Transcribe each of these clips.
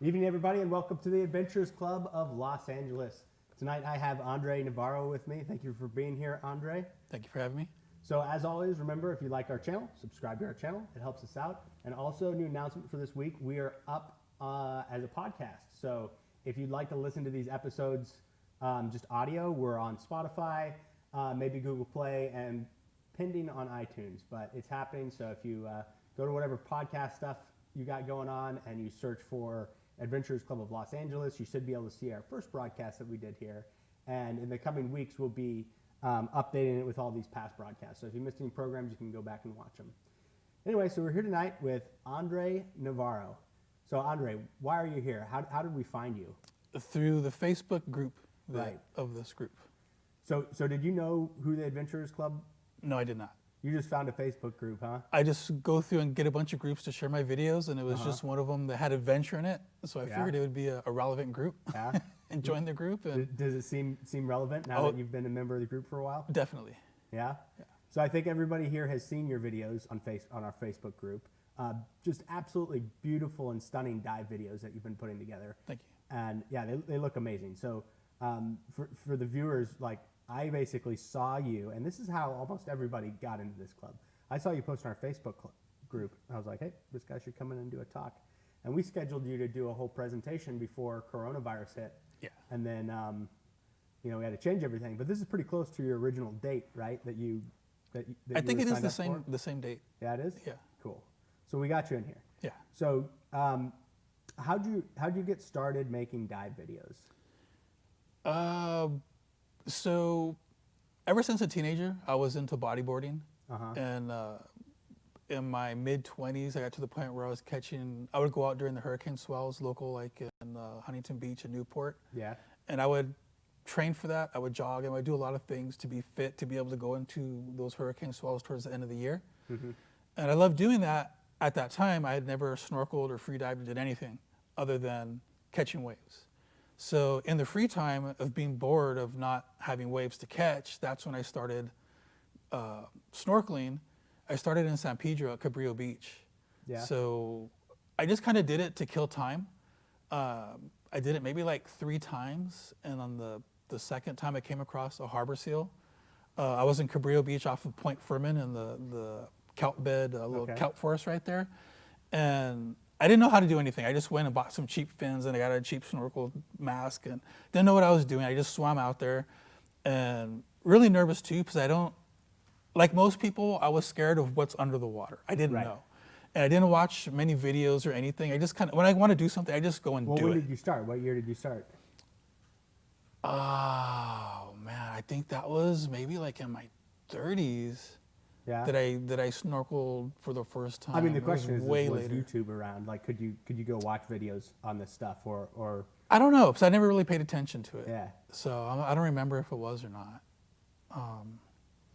Evening, everybody, and welcome to the Adventurers Club of Los Angeles. Tonight, I have Andre Navarro with me. Thank you for being here, Andre. Thank you for having me. So, as always, remember, if you like our channel, subscribe to our channel. It helps us out. And also, a new announcement for this week, we are up as a podcast. So, if you'd like to listen to these episodes, just audio, we're on Spotify, maybe Google Play, and pending on iTunes. But it's happening, so if you go to whatever podcast stuff you got going on and you search for Adventurers Club of Los Angeles, you should be able to see our first broadcast that we did here. And in the coming weeks, we'll be updating it with all these past broadcasts. So if you missed any programs, you can go back and watch them. Anyway, so we're here tonight with Andre Navarro. So Andre, why are you here? How did we find you? Through the Facebook group of this group. So did you know who the Adventurers Club? No, I did not. You just found a Facebook group, huh? I just go through and get a bunch of groups to share my videos, and it was just one of them that had adventure in it. So I figured it would be a relevant group. Yeah. And join the group. And does it seem relevant now that you've been a member of the group for a while? Definitely. Yeah? Yeah. So I think everybody here has seen your videos on our Facebook group. Just absolutely beautiful and stunning dive videos that you've been putting together. Thank you. And yeah, they look amazing. So for the viewers, like, I basically saw you, and this is how almost everybody got into this club. I saw you post on our Facebook group. And I was like, hey, this guy should come in and do a talk. And we scheduled you to do a whole presentation before coronavirus hit. Yeah. And then, we had to change everything. But this is pretty close to your original date, right? I think it is the same date. Yeah, it is? Yeah. Cool. So we got you in here. Yeah. So how'd you get started making dive videos? So ever since a teenager, I was into bodyboarding. And in my mid-20s, I got to the point where I would go out during the hurricane swells, local, like in Huntington Beach and Newport. Yeah. And I would train for that. I would jog, and I would do a lot of things to be fit, to be able to go into those hurricane swells towards the end of the year. Mm-hmm. And I loved doing that. At that time, I had never snorkeled or freedived or did anything other than catching waves. So in the free time of being bored of not having waves to catch, that's when I started snorkeling. I started in San Pedro at Cabrillo Beach. Yeah. So I just kind of did it to kill time. I did it maybe like 3 times, and on the second time I came across a harbor seal. I was in Cabrillo Beach off of Point Furman in the kelp bed, little kelp forest right there, and I didn't know how to do anything. I just went and bought some cheap fins, and I got a cheap snorkel mask, and didn't know what I was doing. I just swam out there, and really nervous too, because like most people, I was scared of what's under the water. I didn't know. And I didn't watch many videos or anything. I just when I want to do something, I just go and do it. When did you start? What year did you start? Oh, man, I think that was maybe like in my 30s. Yeah. That I snorkeled for the first time. I mean, the question is, was YouTube around? Like, could you go watch videos on this stuff, or? I don't know, because I never really paid attention to it. Yeah. So I don't remember if it was or not.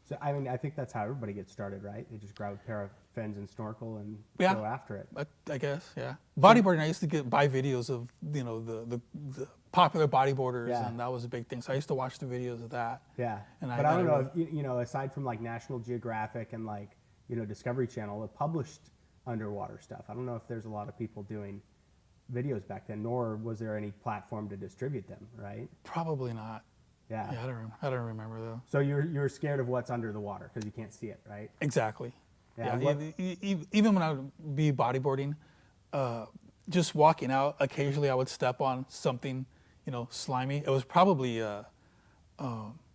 So I mean, I think that's how everybody gets started, right? They just grab a pair of fins and snorkel and go after it. I guess, yeah. Bodyboarding, I used to buy videos of the popular bodyboarders, and that was a big thing. So I used to watch the videos of that. Yeah. But I don't know if, aside from like National Geographic and like, Discovery Channel that published underwater stuff, I don't know if there's a lot of people doing videos back then, nor was there any platform to distribute them, right? Probably not. Yeah. I don't remember though. So you're scared of what's under the water because you can't see it, right? Exactly. Yeah. Even when I would be bodyboarding, just walking out, occasionally I would step on something, slimy. It was probably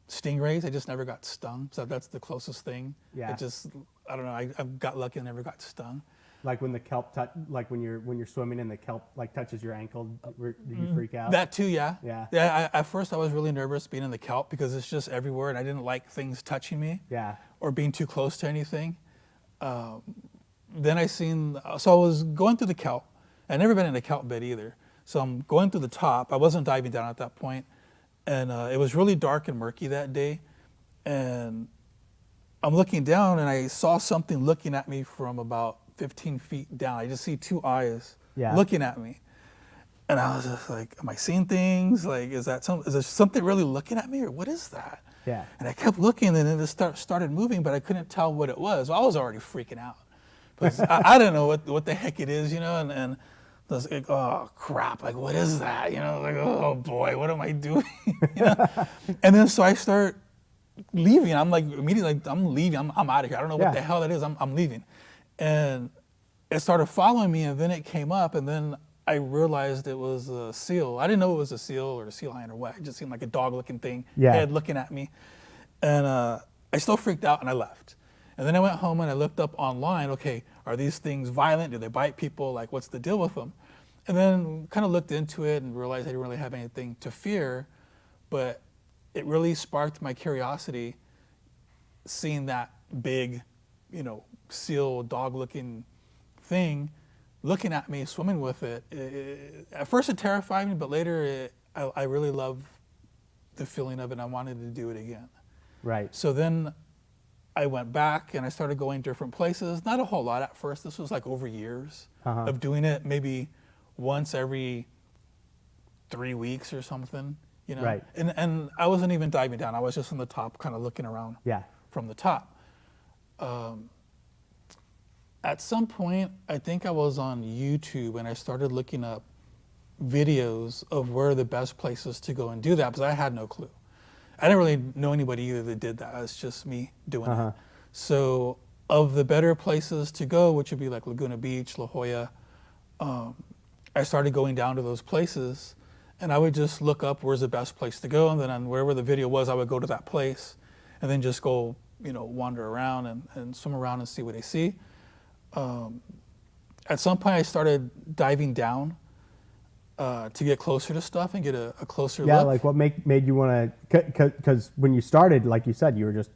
stingrays. I just never got stung. So that's the closest thing. Yeah. I don't know. I got lucky and never got stung. Like when the kelp when you're swimming and the kelp touches your ankle, did you freak out? That too, yeah. Yeah. Yeah. At first, I was really nervous being in the kelp because it's just everywhere, and I didn't like things touching me. Yeah. Or being too close to anything. Then so I was going through the kelp. I'd never been in a kelp bed either. So I'm going through the top. I wasn't diving down at that point, and it was really dark and murky that day, and I'm looking down, and I saw something looking at me from about 15 feet down. I just see 2 eyes looking at me. And I was just like, am I seeing things? Like, is there something really looking at me, or what is that? Yeah. And I kept looking, and then it started moving, but I couldn't tell what it was. Well, I was already freaking out. Because I don't know what the heck it is, and I was like, oh crap, like what is that? You know, like, oh boy, what am I doing? You know? And then so I start leaving. I'm like immediately like, I'm leaving. I'm out of here. I don't know what the hell that is. I'm leaving. And it started following me, and then it came up, and then I realized it was a seal. I didn't know it was a seal or a sea lion or what. It just seemed like a dog-looking thing, head looking at me. And I still freaked out, and I left. And then I went home, and I looked up online, okay, are these things violent? Do they bite people? Like, what's the deal with them? And then kind of looked into it and realized I didn't really have anything to fear, but it really sparked my curiosity seeing that big, you know, seal, dog-looking thing looking at me, swimming with it. At first it terrified me, but later I really loved the feeling of it, and I wanted to do it again. Right. So then I went back and I started going different places. Not a whole lot at first. This was like over years of doing it, maybe once every 3 weeks or something, you know. Right. And I wasn't even diving down. I was just on the top, kind of looking around from the top. At some point, I think I was on YouTube and I started looking up videos of where are the best places to go and do that, because I had no clue. I didn't really know anybody either that did that. It was just me doing it. So of the better places to go, which would be like Laguna Beach, La Jolla, I started going down to those places, and I would just look up where's the best place to go, and then on wherever the video was, I would go to that place and then just go, you know, wander around and swim around and see what I see. At some point I started diving down to get closer to stuff and get a closer look. Yeah, like what made you want to, because when you started, like you said, you were just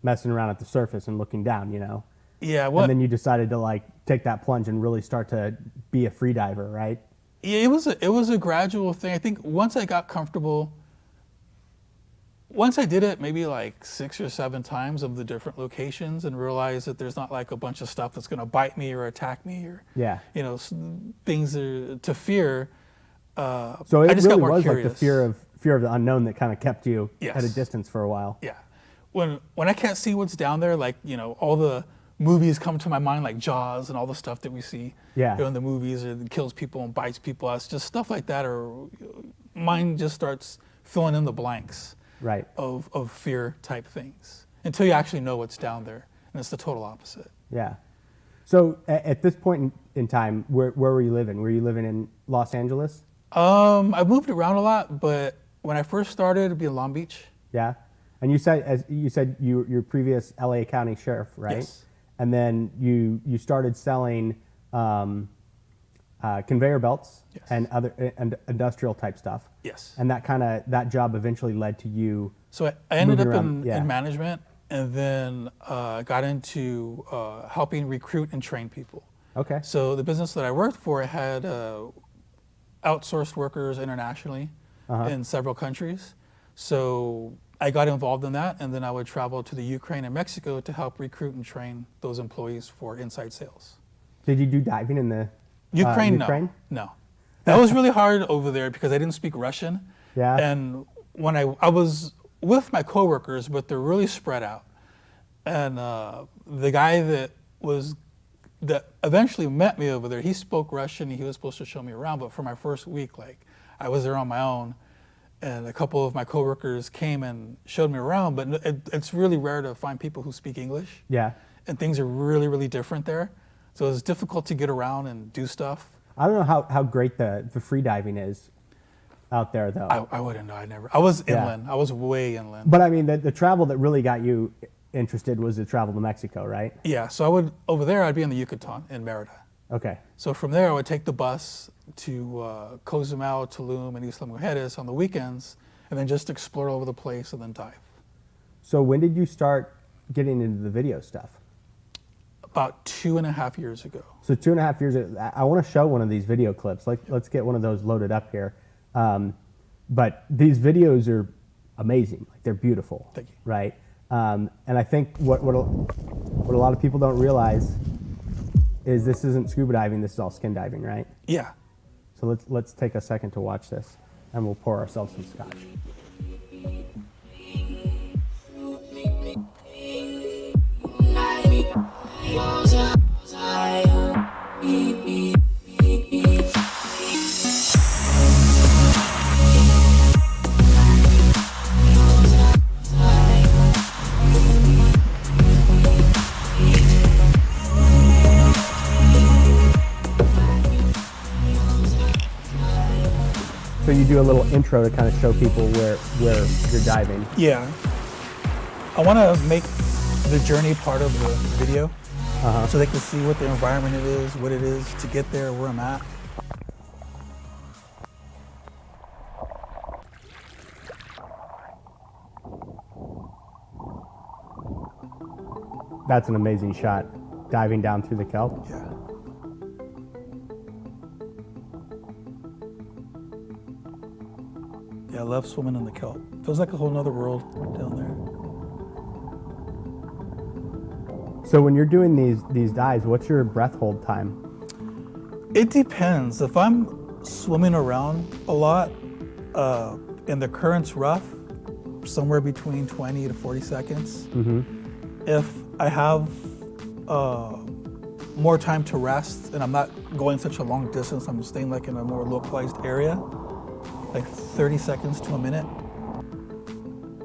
messing around at the surface and looking down, you know? Yeah. And then you decided to like take that plunge and really start to be a free diver, right? Yeah, it was a gradual thing. I think once I got comfortable, once I did it maybe like 6 or 7 times of the different locations and realized that there's not like a bunch of stuff that's going to bite me or attack me or, you know, things to fear. So it I just really got more was curious. like the fear of the unknown that kind of kept you at a distance for a while. Yeah. When I can't see what's down there, like, you know, all the movies come to my mind, like Jaws and all the stuff that we see you know, in the movies, or that kills people and bites people. It's just stuff like that, or mine just starts filling in the blanks. Right. Of fear type things until you actually know what's down there, and it's the total opposite. Yeah. So at this point in time, where were you living? Were you living in Los Angeles? I moved around a lot, but when I first started, it'd be in Long Beach. Yeah. And you said your previous LA County sheriff, right? Yes. And then you started selling conveyor belts and other industrial type stuff. Yes. And that job eventually led to you. So I ended up in management, and then got into helping recruit and train people. Okay. So the business that I worked for had outsourced workers internationally in several countries. So I got involved in that, and then I would travel to the Ukraine and Mexico to help recruit and train those employees for inside sales. Did you do diving in the Ukraine? No. That was really hard over there because I didn't speak Russian. Yeah. And when I was with my coworkers, but they're really spread out. And the guy that eventually met me over there, he spoke Russian. He was supposed to show me around, but for my first week, like, I was there on my own, and a couple of my coworkers came and showed me around. But it's really rare to find people who speak English. Yeah. And things are really, really different there. So it's difficult to get around and do stuff. I don't know how great the free diving is out there, though. I wouldn't know. I was inland. I was way inland. But I mean, the travel that really got you interested was the travel to Mexico, right? Yeah. So over there, I'd be in the Yucatan in Merida. Okay. So from there, I would take the bus to Cozumel, Tulum, and Isla Mujeres on the weekends, and then just explore all over the place and then dive. So when did you start getting into the video stuff? About 2.5 years ago. So 2.5 years ago. I want to show one of these video clips. Let's get one of those loaded up here. But these videos are amazing. Like, they're beautiful. Thank you. Right. And I think what a lot of people don't realize is this isn't scuba diving. This is all skin diving, right? Yeah. So let's take a second to watch this, and we'll pour ourselves some scotch. do a little intro to kind of show people where you're diving. Yeah. I want to make the journey part of the video, so they can see what the environment it is, what it is to get there, where I'm at. That's an amazing shot, diving down through the kelp. Yeah. Yeah, I love swimming in the kelp. Feels like a whole nother world down there. So when you're doing these dives, what's your breath hold time? It depends. If I'm swimming around a lot and the current's rough, somewhere between 20 to 40 seconds. If I have more time to rest and I'm not going such a long distance, I'm staying like in a more localized area, like 30 seconds to a minute.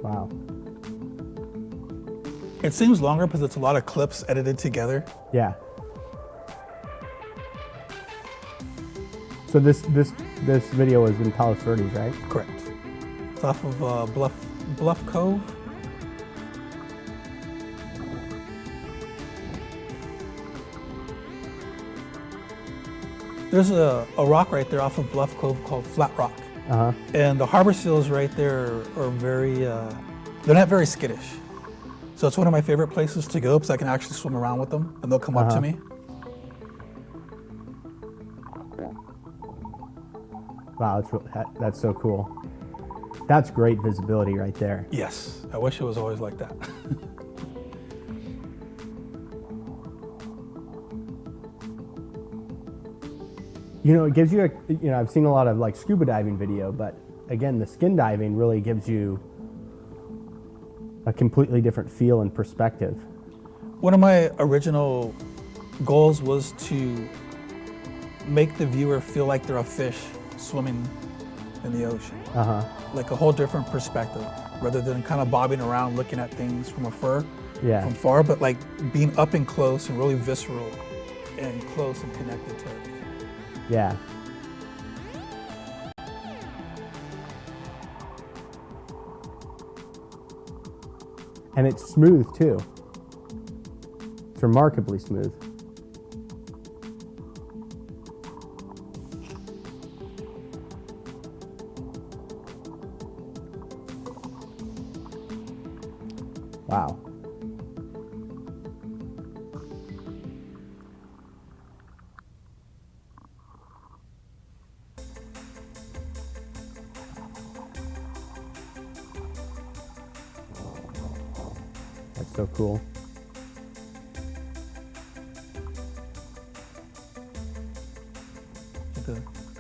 Wow. It seems longer because it's a lot of clips edited together. Yeah. So this video was in Palos Verdes, right? Correct. It's off of Bluff Cove. There's a rock right there off of Bluff Cove called Flat Rock. And the harbor seals right there are very, they're not very skittish. So it's one of my favorite places to go because I can actually swim around with them and they'll come up to me. Wow, that's so cool. That's great visibility right there. Yes, I wish it was always like that. You know, it gives you I've seen a lot of like scuba diving video, but again, the skin diving really gives you a completely different feel and perspective. One of my original goals was to make the viewer feel like they're a fish swimming in the ocean. Like a whole different perspective, rather than kind of bobbing around looking at things from from far, but like being up and close and really visceral and close and connected to everything. Yeah. And it's smooth too. It's remarkably smooth. Wow. That's so cool.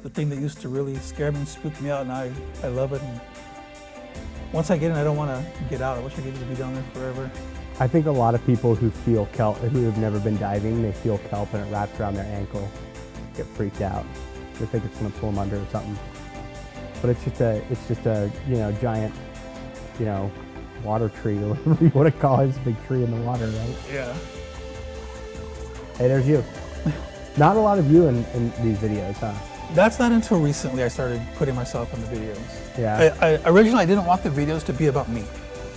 The thing that used to really scare me and spook me out, and I love it. And once I get in, I don't want to get out. I wish I could just be down there forever. I think a lot of people who feel kelp, who have never been diving, they feel kelp and it wraps around their ankle, get freaked out. They think it's going to pull them under or something. But it's just a giant, water tree or whatever you want to call it. It's a big tree in the water, right? Yeah. Hey, there's you. Not a lot of you in these videos, huh? That's not until recently I started putting myself in the videos. Yeah. I originally I didn't want the videos to be about me.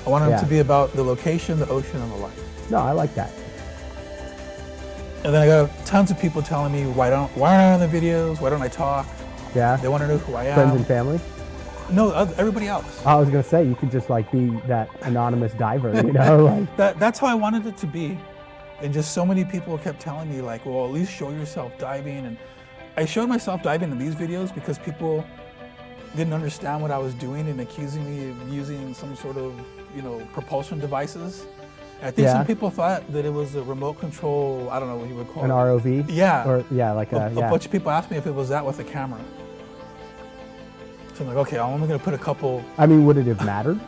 I wanted them to be about the location, the ocean, and the life. No, I like that. And then I got tons of people telling me why aren't I on the videos? Why don't I talk? Yeah. They want to know who I am. Friends and family? No, everybody else. I was gonna say you could just like be that anonymous diver, like that's how I wanted it to be. And just so many people kept telling me like, well, at least show yourself diving. And I showed myself diving in these videos because people didn't understand what I was doing and accusing me of using some sort of, propulsion devices. I think some people thought that it was a remote control, I don't know what you would call an it. ROV? Yeah. Or like a bunch of people asked me if it was that with a camera. So I'm like, okay, I'm only gonna put a couple. I mean, would it have mattered?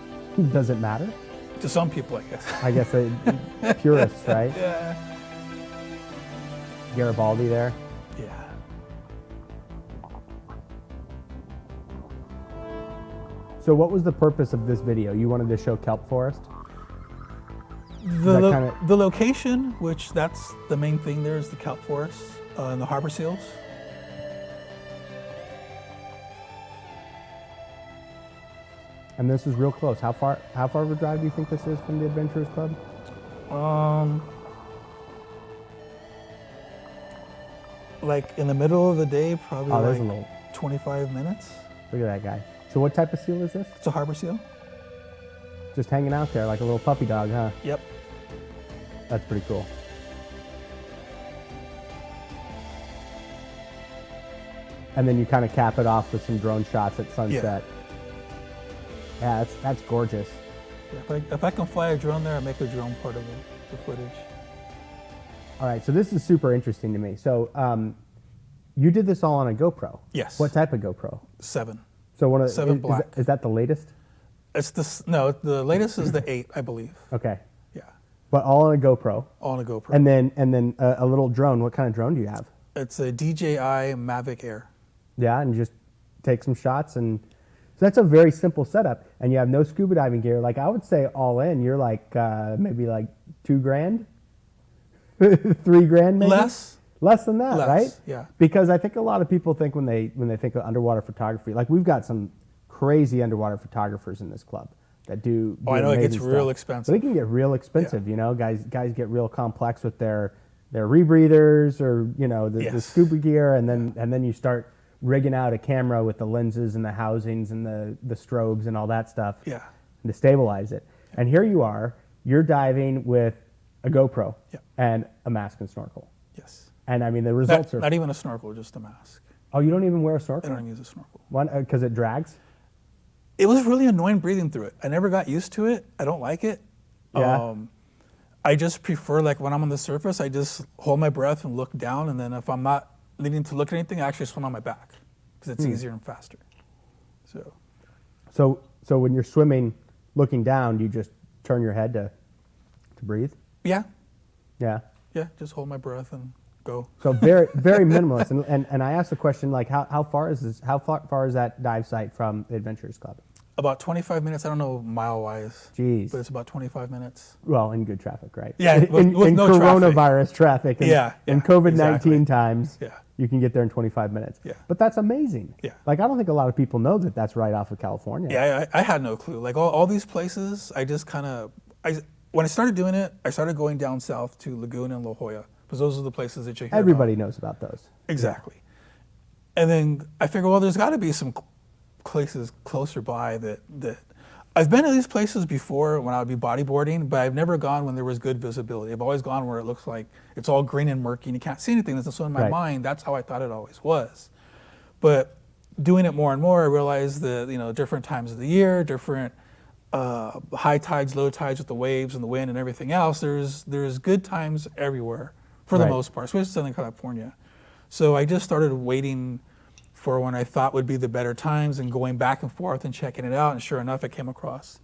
Does it matter? To some people, I guess. I guess purists, right? Yeah. Garibaldi there. Yeah. So what was the purpose of this video? You wanted to show kelp forest? The location, which that's the main thing there, is the kelp forest and the harbor seals. And this is real close. How far of a drive do you think this is from the Adventurers Club? Like in the middle of the day, probably Oh, there's like a little. 25 minutes. Look at that guy. So what type of seal is this? It's a harbor seal. Just hanging out there like a little puppy dog, huh? Yep. That's pretty cool. And then you kind of cap it off with some drone shots at sunset. Yeah, that's gorgeous. If I can fly a drone there, I make a drone part of the footage. All right, so this is super interesting to me. So you did this all on a GoPro. Yes. What type of GoPro? 7. So one of 7 black. Is that the latest? It's no, the latest is the 8, I believe. Okay. Yeah. But all on a GoPro. All on a GoPro. And then a little drone. What kind of drone do you have? It's a DJI Mavic Air. Yeah, and you just take some shots, and so that's a very simple setup. And you have no scuba diving gear. Like I would say, all in, you're like maybe like $2,000, $3,000, maybe less than that, right? Yeah. Because I think a lot of people think when they think of underwater photography, like we've got some crazy underwater photographers in this club that do. Oh, I know it gets stuff. real expensive. But it can get real expensive, you know. Guys get real complex with their rebreathers or the scuba gear, and then you start rigging out a camera with the lenses and the housings and the strobes and all that stuff to stabilize it. And here you are, you're diving with a GoPro and a mask and snorkel. Yes. And I mean, the results are... Not even a snorkel, just a mask. Oh, you don't even wear a snorkel? I don't use a snorkel. One, because it drags? It was really annoying breathing through it. I never got used to it. I don't like it. Yeah. I just prefer, like when I'm on the surface, I just hold my breath and look down. And then if I'm not needing to look at anything, I actually swim on my back because it's easier and faster. So when you're swimming, looking down, do you just turn your head to breathe? Yeah. Yeah. Yeah, just hold my breath and go. So very very minimalist. And I asked the question, like how far is that dive site from the Adventurers Club? About 25 minutes. I don't know mile-wise. Jeez. But it's about 25 minutes. Well, in good traffic, right? Yeah, in no coronavirus traffic. In COVID-19 exactly. times, you can get there in 25 minutes. Yeah. But that's amazing. Yeah. Like, I don't think a lot of people know that that's right off of California. Yeah, I had no clue. Like all these places, I just kind of, when I started doing it, I started going down south to Laguna and La Jolla because those are the places that you hear Everybody about. knows about those. Exactly. Yeah. And then I figured, well, there's got to be some places closer by that I've been to these places before when I would be bodyboarding, but I've never gone when there was good visibility. I've always gone where it looks like it's all green and murky and you can't see anything. So in my mind, that's how I thought it always was. But doing it more and more, I realized that different times of the year, different high tides, low tides with the waves and the wind and everything else. There's good times everywhere for the most part, especially Southern California. So I just started waiting for when I thought would be the better times and going back and forth and checking it out. And sure enough, I came across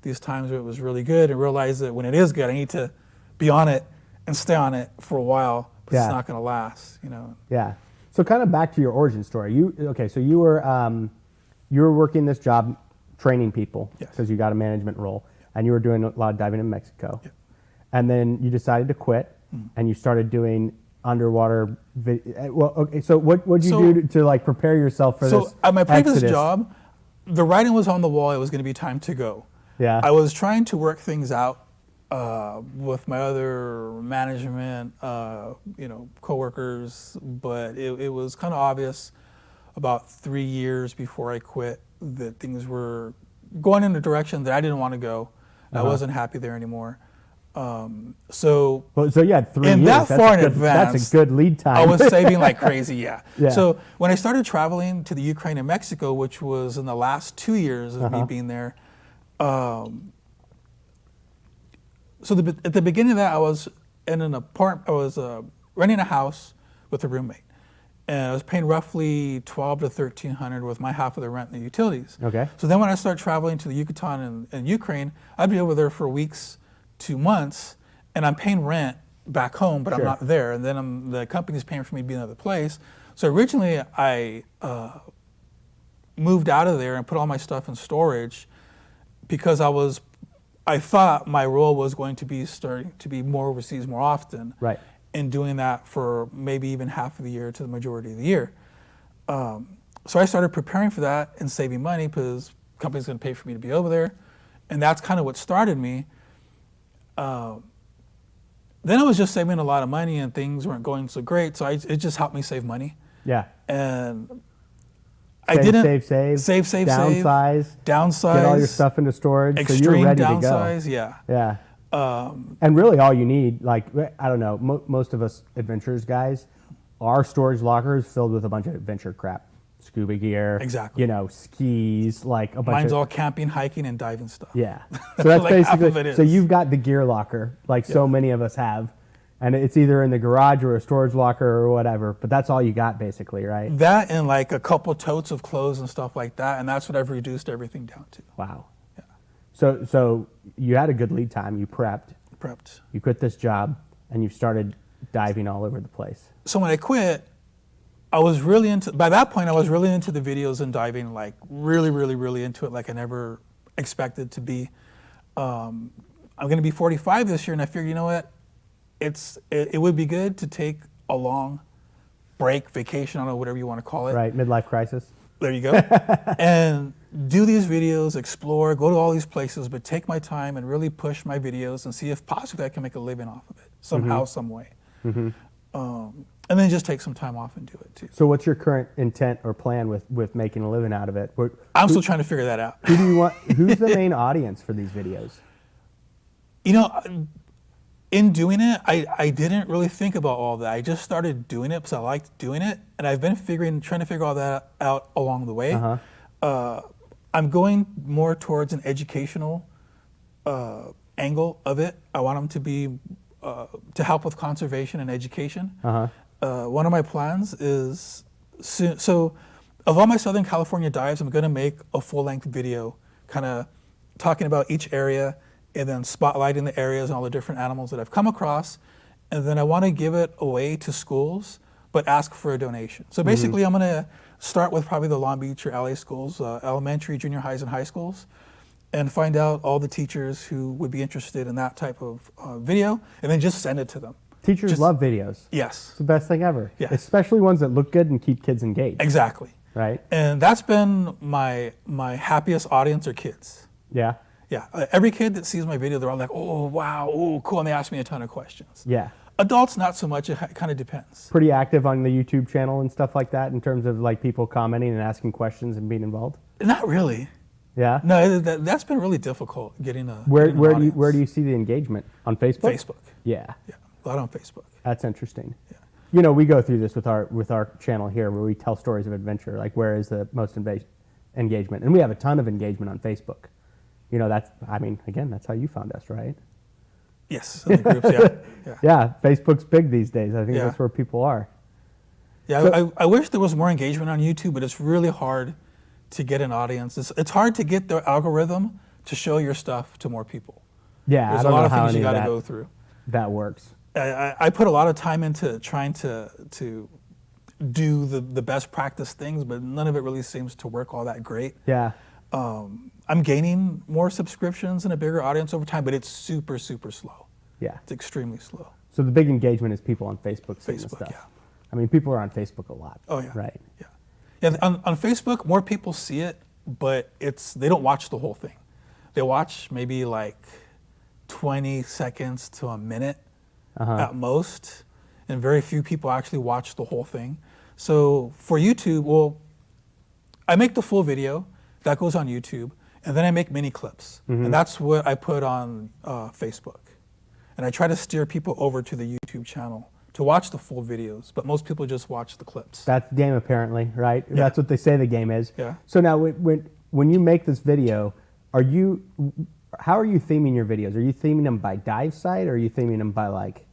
these times where it was really good and realized that when it is good, I need to be on it and stay on it for a while because it's not going to last, Yeah. So kind of back to your origin story. So you were working this job training people because you got a management role and you were doing a lot of diving in Mexico. Yeah. And then you decided to quit and you started doing underwater so what did you do to like prepare yourself for this? So at my previous exodus? job, the writing was on the wall. It was going to be time to go. Yeah. I was trying to work things out with my other management, coworkers, but it was kind of obvious about 3 years before I quit that things were going in a direction that I didn't want to go. I wasn't happy there anymore. So you had 3 years. In that far in advance, that's a good lead time. I was saving like crazy, yeah. So when I started traveling to the Ukraine and Mexico, which was in the last 2 years of me being there, at the beginning of that, I was in an apartment. I was renting a house with a roommate, and I was paying roughly $1,200 to $1,300 with my half of the rent and the utilities. Okay. So then when I started traveling to the Yucatan and Ukraine, I'd be over there for weeks, 2 months, and I'm paying rent back home, but I'm not there. And then the company's paying for me to be in another place. So originally I moved out of there and put all my stuff in storage because I thought my role was going to be starting to be more overseas more often. Right. And doing that for maybe even half of the year to the majority of the year. So I started preparing for that and saving money because company's going to pay for me to be over there. And that's kind of what started me. Then I was just saving a lot of money and things weren't going so great. So it just helped me save money. Yeah. And Save, I didn't save, downsize, get all your stuff into storage, so you're ready downsize, to go. Yeah. And really all you need, like, I don't know, most of us adventurers guys, our storage locker is filled with a bunch of adventure crap. Scuba gear, exactly. You know, skis, like a bunch Mine's all camping, hiking, and diving stuff. Yeah. So that's like basically, half of it is. So you've got the gear locker, like so many of us have. And it's either in the garage or a storage locker or whatever, but that's all you got basically, right? That and like a couple totes of clothes and stuff like that, and that's what I've reduced everything down to. Wow. Yeah. So you had a good lead time. You prepped. You quit this job, and you started diving all over the place. So when I quit, I was really into. By that point, I was really into the videos and diving, like really, really, really into it, like I never expected to be. I'm going to be 45 this year, and I figured, you know what? It would be good to take a long break, vacation, I don't know, whatever you want to call it. Right, midlife crisis. There you go. And do these videos, explore, go to all these places, but take my time and really push my videos and see if possibly I can make a living off of it somehow, some way. And then just take some time off and do it too. So what's your current intent or plan with making a living out of it? I'm still trying to figure that out. Who do you want? Who's the main audience for these videos? You know, in doing it, I didn't really think about all that. I just started doing it because I liked doing it, and I've been trying to figure all that out along the way. I'm going more towards an educational angle of it. I want them to be to help with conservation and education. One of my plans is so of all my Southern California dives, I'm going to make a full-length video, kind of talking about each area, and then spotlighting the areas and all the different animals that I've come across. And then I want to give it away to schools, but ask for a donation. So basically, I'm going to start with probably the Long Beach or LA schools, elementary, junior highs, and high schools, and find out all the teachers who would be interested in that type of video, and then just send it to them. Teachers love videos. Yes. It's the best thing ever. Yeah. Especially ones that look good and keep kids engaged. Exactly. Right. And that's been my happiest audience are kids. Yeah. Yeah, every kid that sees my video, they're all like, oh, wow, oh, cool, and they ask me a ton of questions. Yeah. Adults, not so much, it kind of depends. Pretty active on the YouTube channel and stuff like that in terms of like people commenting and asking questions and being involved? Not really. Yeah? No, that's been really difficult getting a Where do you see the engagement? On Facebook? Facebook. Yeah. Yeah, a lot on Facebook. That's interesting. Yeah. You know, we go through this with our channel here where we tell stories of adventure, like where is the most engagement? And we have a ton of engagement on Facebook. You know, that's how you found us, right? Yes, in the groups, yeah. Yeah, Facebook's big these days. I think Yeah. that's where people are. Yeah, So- I wish there was more engagement on YouTube, but it's really hard to get an audience. It's hard to get the algorithm to show your stuff to more people. Yeah, There's I don't a lot know of how things you any of got to that, go through. that works. I put a lot of time into trying to do the best practice things, but none of it really seems to work all that great. Yeah. I'm gaining more subscriptions and a bigger audience over time, but it's super, super slow. Yeah. It's extremely slow. So the big engagement is people on Facebook seeing the Facebook, stuff. yeah. I mean, people are on Facebook a lot. Oh, yeah. Right. Yeah. Yeah, on Facebook, more people see it, but they don't watch the whole thing. They watch maybe like 20 seconds to a minute at most, and very few people actually watch the whole thing. So for YouTube, well, I make the full video, that goes on YouTube, and then I make mini clips, and that's what I put on Facebook. And I try to steer people over to the YouTube channel to watch the full videos, but most people just watch the clips. That's the game apparently, right? Yeah. That's what they say the game is. Yeah. So now when you make this video, how are you theming your videos? Are you theming them by dive site or are you theming them by like?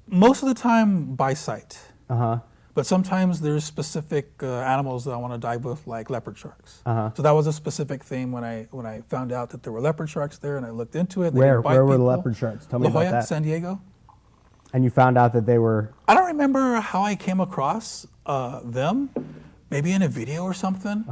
Most of the time by site. Uh-huh. But sometimes there's specific animals that I want to dive with, like leopard sharks. So that was a specific theme when I found out that there were leopard sharks there, and I looked into it. Where were the leopard sharks? Tell me La Jolla, about that. San Diego. And you found out that they were. I don't remember how I came across them, maybe in a video or something.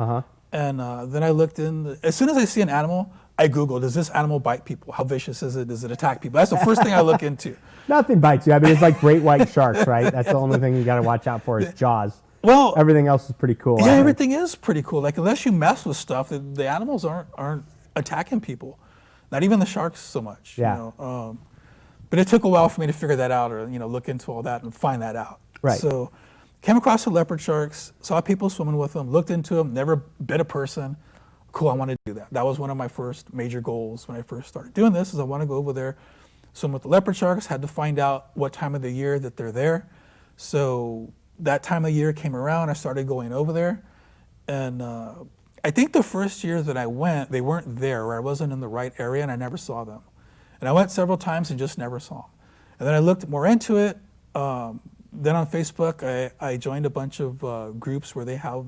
And then I looked in. As soon as I see an animal, I Google, does this animal bite people? How vicious is it? Does it attack people? That's the first thing I look into. Nothing bites you. I mean, it's like great white sharks, right? That's the only thing you got to watch out for is jaws. Well, everything else is pretty cool. Yeah, everything is pretty cool. Like unless you mess with stuff, the animals aren't attacking people. Not even the sharks so much. Yeah. You know? But it took a while for me to figure that out, or look into all that and find that out. Right. So, came across the leopard sharks, saw people swimming with them, looked into them, never bit a person. Cool, I want to do that. That was one of my first major goals when I first started doing this. Is I want to go over there, swim with the leopard sharks. Had to find out what time of the year that they're there. So that time of year came around. I started going over there, and I think the first year that I went, they weren't there, or I wasn't in the right area, and I never saw them. And I went several times and just never saw them. And then I looked more into it. Then on Facebook, I joined a bunch of groups where they have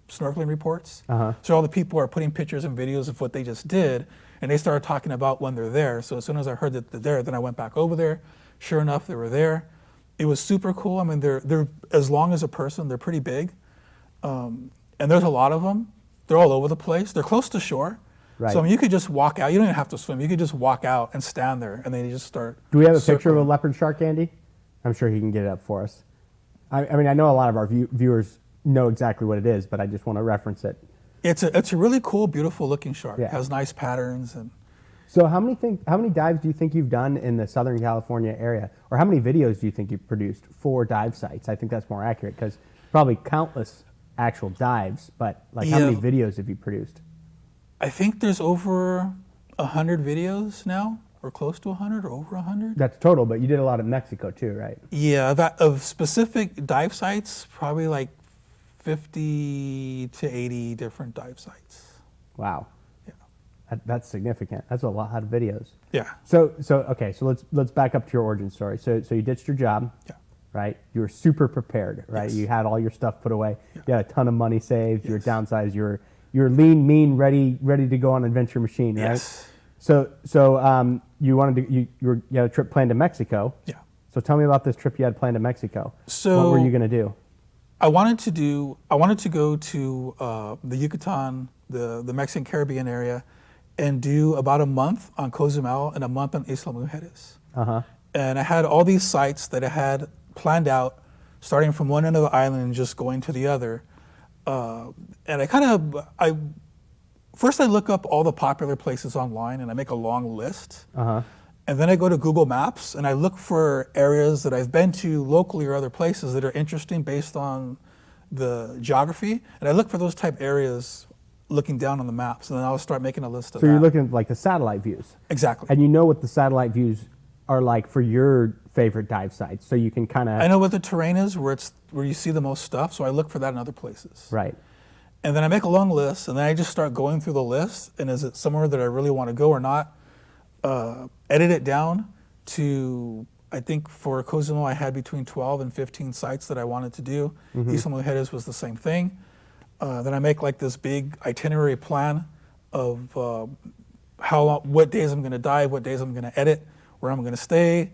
snorkeling reports. So all the people are putting pictures and videos of what they just did, and they started talking about when they're there. So as soon as I heard that they're there, then I went back over there. Sure enough, they were there. It was super cool. I mean, they're as long as a person. They're pretty big, and there's a lot of them. They're all over the place. They're close to shore. Right. So I mean, you could just walk out. You don't even have to swim. You could just walk out and stand there, and then you just start. Do we have a picture circling. of a leopard shark, Andy? I'm sure he can get it up for us. I mean, I know a lot of our viewers know exactly what it is, but I just want to reference it. It's a really cool, beautiful looking shark. Yeah. It has nice patterns and. So how many dives do you think you've done in the Southern California area, or how many videos do you think you've produced for dive sites? I think that's more accurate because probably countless actual dives, but like how many videos have you produced? I think there's over 100 videos now, or close to 100, or over 100. That's total, but you did a lot in Mexico too, right? Yeah, of specific dive sites, probably like 50 to 80 different dive sites. Wow. Yeah. That's significant. That's a lot of videos. Yeah. So okay, so let's back up to your origin story. So you ditched your job. Yeah. Right? You were super prepared, right? Yes. You had all your stuff put away. Yeah. You had a ton of money saved. You were Yes. downsized. You're lean, mean, ready to go on an adventure machine, right? Yes. So you had a trip planned to Mexico. Yeah. So tell me about this trip you had planned to Mexico. So what were you going to do? I wanted to go to the Yucatan, the Mexican Caribbean area, and do about a month on Cozumel and a month on Isla Mujeres. And I had all these sites that I had planned out, starting from one end of the island and just going to the other. And first I look up all the popular places online and I make a long list. And then I go to Google Maps and I look for areas that I've been to locally or other places that are interesting based on the geography. And I look for those type areas looking down on the maps, and then I'll start making a list of that. So you're looking at like the satellite views. Exactly. And you know what the satellite views are like for your favorite dive sites, so you can kind of. I know what the terrain is, where you see the most stuff, so I look for that in other places. Right. And then I make a long list, and then I just start going through the list, and is it somewhere that I really want to go or not? Edit it down to, I think for Cozumel I had between 12 and 15 sites that I wanted to do. Isla Mujeres was the same thing. Then I make like this big itinerary plan of what days I'm going to dive, what days I'm going to edit, where I'm going to stay.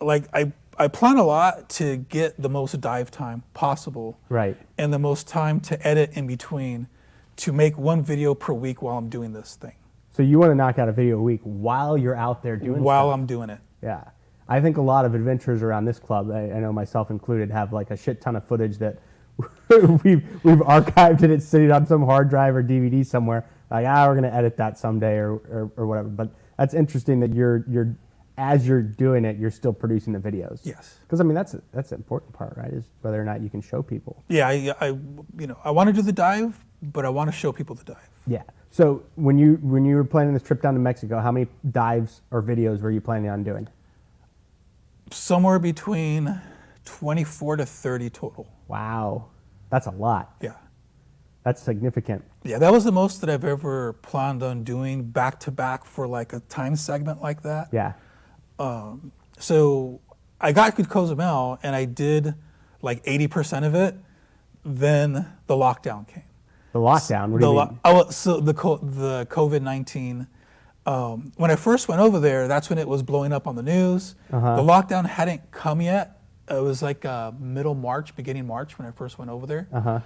Like I plan a lot to get the most dive time possible, Right. and the most time to edit in between, to make one video per week while I'm doing this thing. So you want to knock out a video a week while you're out there doing While stuff. I'm doing it. Yeah. I think a lot of adventurers around this club, I know myself included, have like a shit ton of footage that we've archived and it's sitting on some hard drive or DVD somewhere. Like, we're going to edit that someday or whatever. But that's interesting that you're as you're doing it, you're still producing the videos. Yes. Because I mean, that's the important part, right? Is whether or not you can show people. Yeah, I want to do the dive, but I want to show people the dive. Yeah. So when you were planning this trip down to Mexico, how many dives or videos were you planning on doing? Somewhere between 24 to 30 total. Wow, that's a lot. Yeah. That's significant. Yeah, that was the most that I've ever planned on doing back to back for like a time segment like that. Yeah. So I got to Cozumel and I did like 80% of it. Then the lockdown came. The lockdown. What do you mean? So the COVID-19. When I first went over there, that's when it was blowing up on the news. The lockdown hadn't come yet. It was like middle March, beginning March when I first went over there.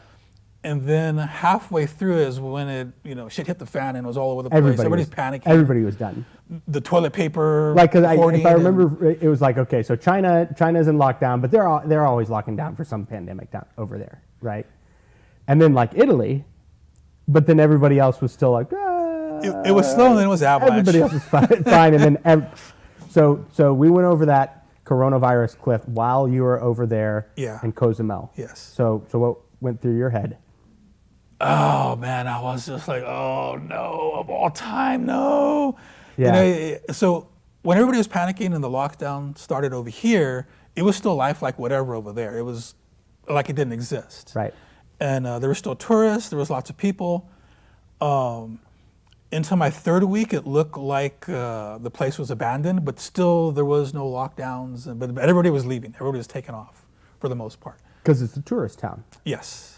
And then halfway through is when it, shit hit the fan and it was all over the place. Everybody's panicking. Everybody was done. The toilet paper. Like, because if I remember, it was like, okay, so China's in lockdown, but they're always locking down for some pandemic down over there, right? And then like Italy, but then everybody else was still like, it was slow and then it was avalanche. Everybody else was fine, and then so we went over that coronavirus cliff while you were over there in Cozumel. Yes. So what went through your head? Oh man, I was just like, oh no, of all time, no. Yeah. So when everybody was panicking and the lockdown started over here, it was still life like whatever over there. It was like it didn't exist. Right. And there were still tourists. There was lots of people. Until my third week, it looked like the place was abandoned, but still there was no lockdowns. But everybody was leaving. Everybody was taking off for the most part. Because it's a tourist town. Yes.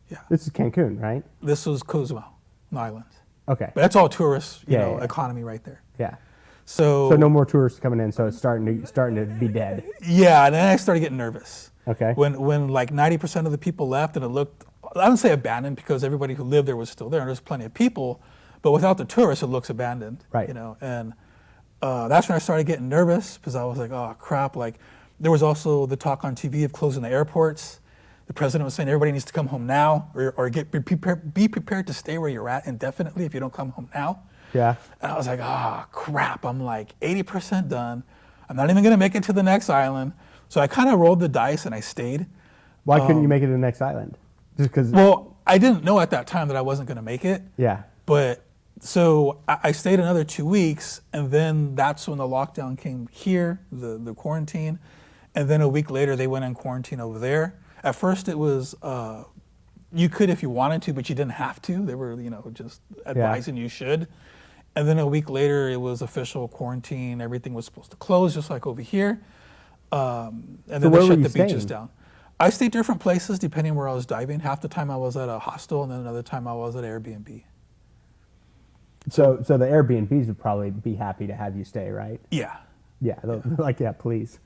Yeah. This is Cancun, right? This was Cozumel, an island. Okay. But that's all tourist, economy right there. Yeah. So no more tourists coming in, so it's starting to be dead. Yeah, and then I started getting nervous. Okay. When like 90% of the people left and it looked, I don't say abandoned because everybody who lived there was still there and there's plenty of people, but without the tourists, it looks abandoned. Right. And that's when I started getting nervous because I was like, oh crap. Like there was also the talk on TV of closing the airports. The president was saying everybody needs to come home now or be prepared to stay where you're at indefinitely if you don't come home now. Yeah. And I was like, oh crap, I'm like 80% done. I'm not even gonna make it to the next island. So I kind of rolled the dice and I stayed. Why couldn't you make it to the next island? Just because? Well, I didn't know at that time that I wasn't gonna make it. Yeah. But so I stayed another 2 weeks and then that's when the lockdown came here, the quarantine. And then a week later they went in quarantine over there. At first it was, you could if you wanted to, but you didn't have to. They were, just advising you should. And then a week later it was official quarantine. Everything was supposed to close just like over here. And then they shut the beaches down. I stayed different places depending where I was diving. Half the time I was at a hostel and then another time I was at Airbnb. So the Airbnbs would probably be happy to have you stay, right? Yeah. Yeah, like, yeah, please.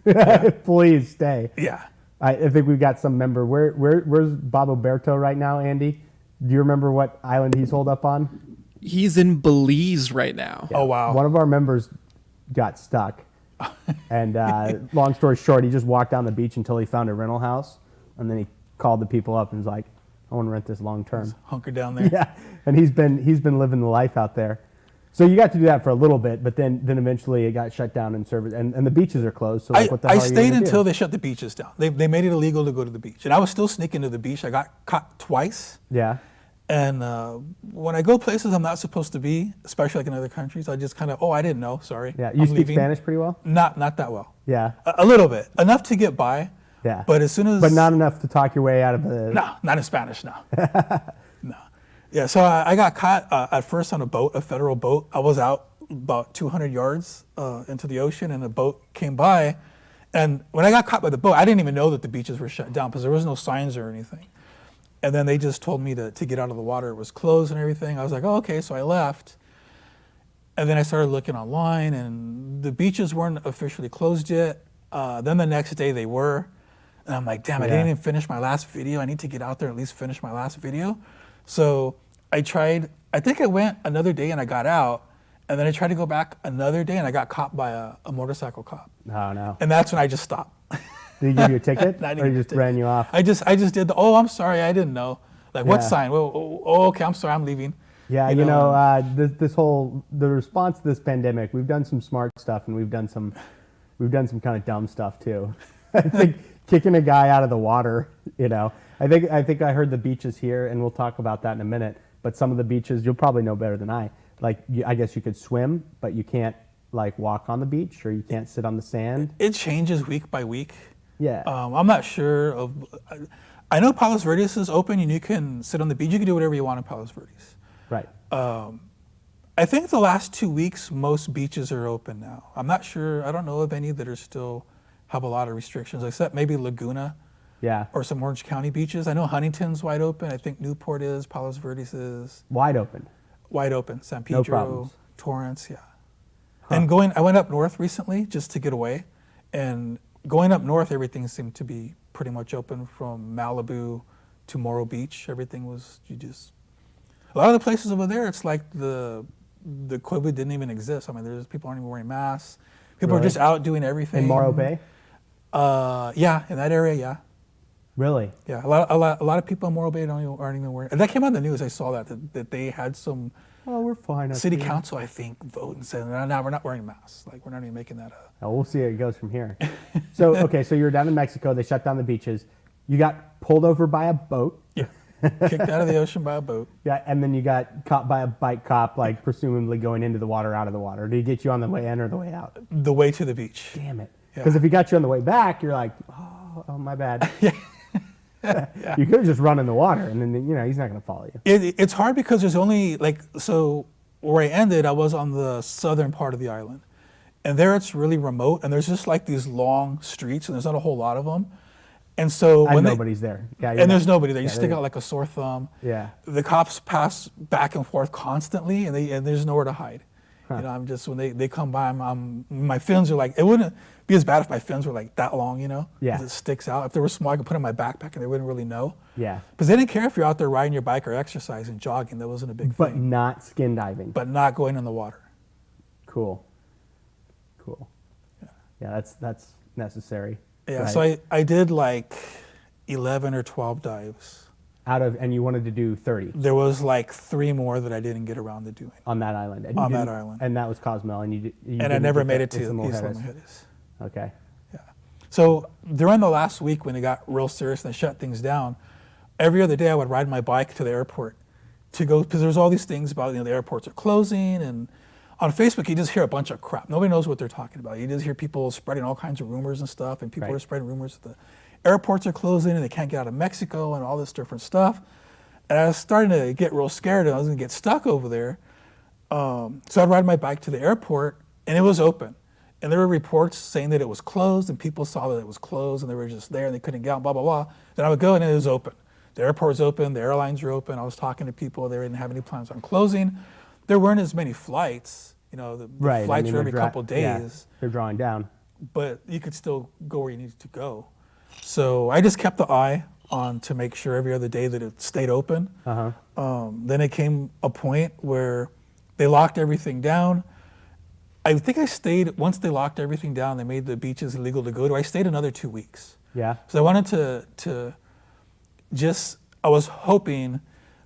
Please stay. Yeah. I think we've got some member. Where's Bob Oberto right now, Andy? Do you remember what island he's holed up on? He's in Belize right now. Yeah. Oh, wow. One of our members got stuck. And long story short, he just walked down the beach until he found a rental house. And then he called the people up and was like, I want to rent this long term. Just hunkered down there. Yeah, and he's been living the life out there. So you got to do that for a little bit, but then eventually it got shut down and service, and the beaches are closed. So like, what the hell I stayed until they shut the beaches down. They made it illegal to go to the beach, and I was still sneaking to the beach. I got caught twice. Yeah. And when I go places I'm not supposed to be, especially like in other countries, I just kind of, I didn't know, sorry. Yeah, you speak Spanish pretty well? Not that well. Yeah. A little bit, enough to get by. Yeah. But as soon as. But not enough to talk your way out of the. No, not in Spanish, no. No. Yeah, so I got caught at first on a boat, a federal boat. I was out about 200 yards into the ocean and a boat came by. And when I got caught by the boat, I didn't even know that the beaches were shut down because there was no signs or anything. And then they just told me to get out of the water. It was closed and everything. I was like, oh, okay, so I left. And then I started looking online and the beaches weren't officially closed yet. Then the next day they were. And I'm like, damn, I didn't even finish my last video. I need to get out there and at least finish my last video. So I think I went another day and I got out. And then I tried to go back another day and I got caught by a motorcycle cop. Oh, no. And that's when I just stopped. Did he give you a ticket or he just ticket. ran you off? I just did I'm sorry, I didn't know. Like, what sign? Well, okay, I'm sorry, I'm leaving. Yeah, the response to this pandemic, we've done some smart stuff and we've done some kind of dumb stuff too. I think kicking a guy out of the water, I think I heard the beaches here, and we'll talk about that in a minute. But some of the beaches, you'll probably know better than I. Like, I guess you could swim, but you can't like walk on the beach, or you can't sit on the sand. It changes week by week. Yeah. I'm not sure of. I know Palos Verdes is open, and you can sit on the beach. You can do whatever you want in Palos Verdes. Right. I think the last 2 weeks, most beaches are open now. I'm not sure. I don't know of any that are still have a lot of restrictions, except maybe Laguna. Yeah. Or some Orange County beaches. I know Huntington's wide open. I think Newport is. Palos Verdes is. Wide open. Wide open. San No Pedro, problems. Torrance, yeah. Huh. And I went up north recently just to get away. And going up north, everything seemed to be pretty much open from Malibu to Morro Beach. Everything was a lot of the places over there. It's like the COVID didn't even exist. I mean, there's people aren't even wearing masks. People are just out doing everything. In Morro Bay? Yeah, in that area, yeah. Really? Yeah, a lot of people in Morro Bay aren't even wearing. That came on the news. I saw that they had some. Oh, we're fine. City council, I think, vote and said, no, we're not wearing masks. Like, we're not even making that up. Oh, we'll see how it goes from here. So, okay, so you were down in Mexico. They shut down the beaches. You got pulled over by a boat. Yeah, kicked out of the ocean by a boat. Yeah, and then you got caught by a bike cop, like presumably going into the water, out of the water. Did he get you on the way in or the way out? The way to the beach. Damn it. Because if he got you on the way back, you're like, oh my bad. Yeah. You could have just run in the water, and then, he's not going to follow you. It's hard because there's only, so where I ended, I was on the southern part of the island. And there it's really remote, and there's just like these long streets, and there's not a whole lot of them. And so when nobody's there. Yeah, and there's nobody there. You stick out like a sore thumb. Yeah. The cops pass back and forth constantly, and there's nowhere to hide. Huh. I'm just, when they come by, my fins are like, it wouldn't be as bad if my fins were like that long, Yeah. 'cause it sticks out. If they were small, I could put it in my backpack and they wouldn't really know. Yeah. Because they didn't care if you're out there riding your bike or exercising, jogging. That wasn't a big thing. But not skin diving. But not going in the water. Cool. Yeah, that's necessary. Yeah, right? so I did like 11 or 12 dives. And you wanted to do 30? There was like 3 more that I didn't get around to doing. On that island? And that was Cozumel, and I never made it to Isla Mujeres. Okay. Yeah. So during the last week when it got real serious and they shut things down, every other day I would ride my bike to the airport to go, because there's all these things about, the airports are closing, and on Facebook you just hear a bunch of crap. Nobody knows what they're talking about. You just hear people spreading all kinds of rumors and stuff, and people are spreading rumors that the airports are closing and they can't get out of Mexico and all this different stuff. And I was starting to get real scared and I was going to get stuck over there. So I'd ride my bike to the airport and it was open. And there were reports saying that it was closed, and people saw that it was closed and they were just there and they couldn't get out, blah, blah, blah. Then I would go and it was open. The airport's open, the airlines were open. I was talking to people, they didn't have any plans on closing. There weren't as many flights, the flights were every couple days. Yeah, they're drawing down. But you could still go where you needed to go. So I just kept the eye on to make sure every other day that it stayed open. Then it came a point where they locked everything down. I think I stayed, once they locked everything down, they made the beaches illegal to go to, I stayed another 2 weeks. Yeah. So I wanted to I was hoping